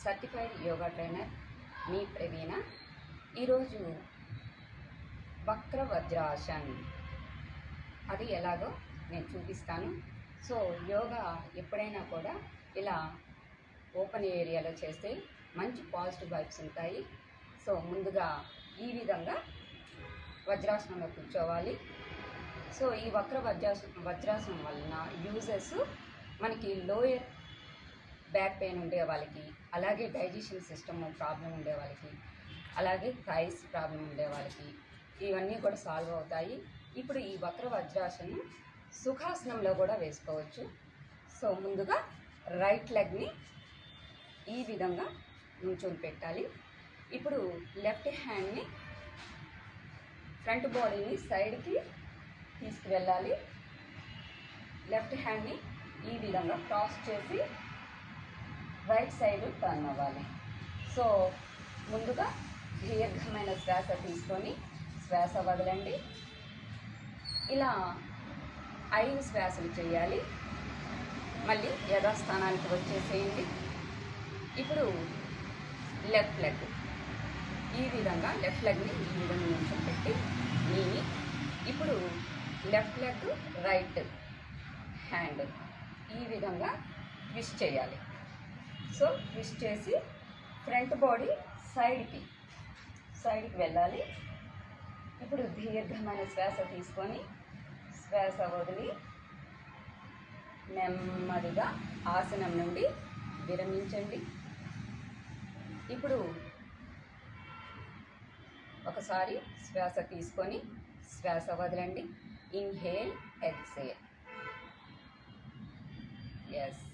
Certified yoga trainer మీ ప్రవీణ. ఈరోజు వక్ర వజ్రాసన్ అది ఎలాగో నేను చూపిస్తాను. సో యోగా ఎప్పుడైనా కూడా ఇలా ఓపెన్ ఏరియాలో చేస్తే మంచి పాజిటివ్ వైబ్స్ ఉంటాయి. సో ముందుగా ఈ విధంగా వజ్రాసనంలో కూర్చోవాలి. సో ఈ వక్ర వజ్రాసనం వలన యూజెస్ మనకి లోయర్ బ్యాక్ పెయిన్ ఉండే వాళ్ళకి, అలాగే డైజెషన్ సిస్టమ్ ప్రాబ్లం ఉండే వాళ్ళకి, అలాగే థైస్ ప్రాబ్లం ఉండే వాళ్ళకి ఇవన్నీ కూడా సాల్వ్ అవుతాయి. ఇప్పుడు ఈ వక్ర వజ్రాసనం సుఖాసనంలో కూడా వేసుకోవచ్చు. సో ముందుగా రైట్ లెగ్ని ఈ విధంగా నుంచొని పెట్టాలి. ఇప్పుడు లెఫ్ట్ హ్యాండ్ని ఫ్రంట్ బాడీని సైడ్కి తీసుకువెళ్ళాలి. లెఫ్ట్ హ్యాండ్ని ఈ విధంగా క్రాస్ చేసి రైట్ సైడ్ టర్న్ అవ్వాలి. సో ముందుగా దీర్ఘమైన శ్వాస తీసుకొని శ్వాస వదలండి. ఇలా 5 శ్వాసలు చేయాలి. మళ్ళీ యథాస్థానానికి వచ్చేసేయండి. ఇప్పుడు లెఫ్ట్ లెగ్ ఈ విధంగా లెఫ్ట్ లెగ్ని ఈ విధంగా నుంచొని పెట్టి నీని ఇప్పుడు లెఫ్ట్ లెగ్ రైట్ హ్యాండ్ ఈ విధంగా ట్విస్ట్ చేయాలి. సో ట్విస్ట్ చేసి ఫ్రంట్ బాడీ సైడ్కి వెళ్ళాలి. ఇప్పుడు దీర్ఘమైన శ్వాస తీసుకొని శ్వాస వదిలి నెమ్మదిగా ఆసనం నుండి విరమించండి. ఇప్పుడు ఒకసారి శ్వాస తీసుకొని శ్వాస వదలండి. Inhale, exhale. ఎస్.